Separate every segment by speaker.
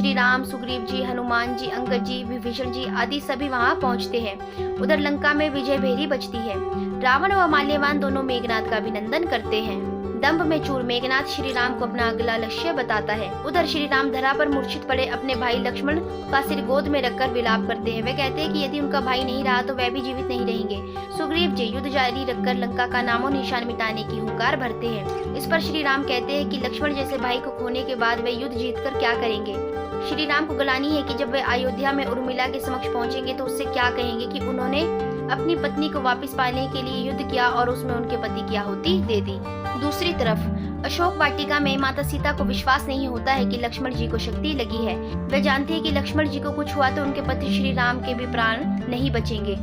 Speaker 1: श्री राम, सुग्रीव जी, हनुमान जी, अंगद जी, विभीषण जी आदि सभी वहां पहुंचते हैं। उधर लंका में विजय भेरी बजती है। रावण व माल्यवान दोनों मेघनाथ का अभिनंदन करते हैं। दंभ में चूर मेघनाथ श्री राम को अपना अगला लक्ष्य बताता है। उधर श्री राम धरा पर मूर्छित पड़े अपने भाई लक्ष्मण का सिर गोद में रखकर विलाप करते हैं। वे कहते हैं कि यदि उनका भाई नहीं रहा तो वह भी जीवित नहीं रहेंगे। सुग्रीव जी युद्ध जारी रखकर लंका का नामो निशान मिटाने की हुंकार भरते हैं। इस पर श्री राम कहते हैं कि लक्ष्मण जैसे भाई को खोने के बाद वे युद्ध जीतकर क्या करेंगे। श्री राम को गलानी है कि जब वे अयोध्या में उर्मिला के समक्ष पहुंचेंगे तो उससे क्या कहेंगे कि उन्होंने अपनी पत्नी को वापस पाने के लिए युद्ध किया और उसमें उनके पति की आहुति दे दी। दूसरी तरफ अशोक वाटिका में माता सीता को विश्वास नहीं होता है कि लक्ष्मण जी को शक्ति लगी है। वे जानते हैं कि लक्ष्मण जी को कुछ हुआ तो उनके पति श्री राम के भी प्राण नहीं बचेंगे।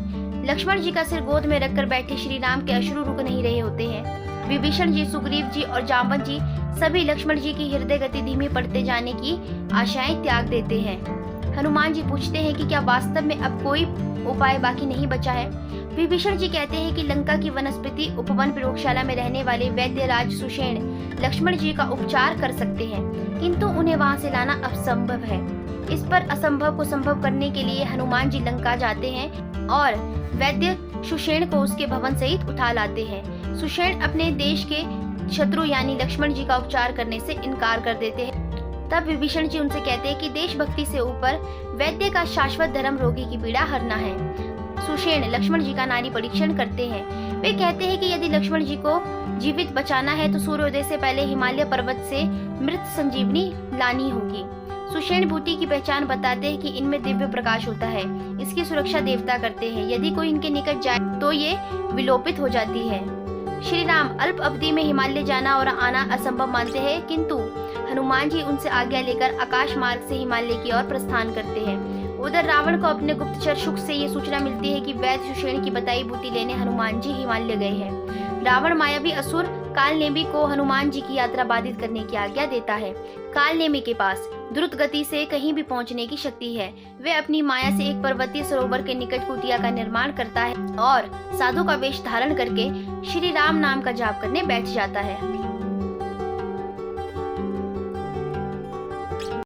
Speaker 1: लक्ष्मण जी का सिर गोद में रखकर बैठे श्री राम के अश्रु रुक नहीं रहे होते हैं। विभीषण जी, सुग्रीव जी और जांबवन जी सभी लक्ष्मण जी की हृदय गति धीमी पड़ते जाने की आशाएं त्याग देते हैं। हनुमान जी पूछते हैं कि क्या वास्तव में अब कोई उपाय बाकी नहीं बचा है। विभीषण जी कहते हैं कि लंका की वनस्पति उपवन प्रयोगशाला में रहने वाले वैद्य राज सुषेण लक्ष्मण जी का उपचार कर सकते हैं, किंतु उन्हें वहां से लाना असंभव है। इस पर असंभव को संभव करने के लिए हनुमान जी लंका जाते हैं और वैद्य सुषेण को उसके भवन सहित उठा लाते हैं। सुषेण अपने देश के शत्रु यानी लक्ष्मण जी का उपचार करने से इनकार कर देते हैं। तब विभीषण जी उनसे कहते हैं कि देशभक्ति से ऊपर वैद्य का शाश्वत धर्म रोगी की पीड़ा हरना है। सुषेण लक्ष्मण जी का नाड़ी परीक्षण करते हैं। वे कहते हैं कि यदि लक्ष्मण जी को जीवित बचाना है तो सूर्योदय से पहले हिमालय पर्वत से मृत संजीवनी लानी होगी। सुषेण बूटी की पहचान बताते हैं कि इनमें दिव्य प्रकाश होता है। इसकी सुरक्षा देवता करते हैं। यदि कोई इनके निकट जाए तो ये विलोपित हो जाती है। श्री राम अल्प अवधि में हिमालय जाना और आना असंभव मानते हैं, किंतु हनुमान जी उनसे आज्ञा लेकर आकाश मार्ग से हिमालय की ओर प्रस्थान करते हैं। उधर रावण को अपने गुप्तचर शुक से ये सूचना मिलती है कि वैद्य सुषेण की बताई बूटी लेने हनुमान जी हिमालय गए हैं। रावण मायावी असुर कालनेमी को हनुमान जी की यात्रा बाधित करने की आज्ञा देता है। कालनेमी के पास द्रुत गति से कहीं भी पहुंचने की शक्ति है। वे अपनी माया से एक पर्वतीय सरोवर के निकट कुटिया का निर्माण करता है और साधु का वेश धारण करके श्री राम नाम का जाप करने बैठ जाता है।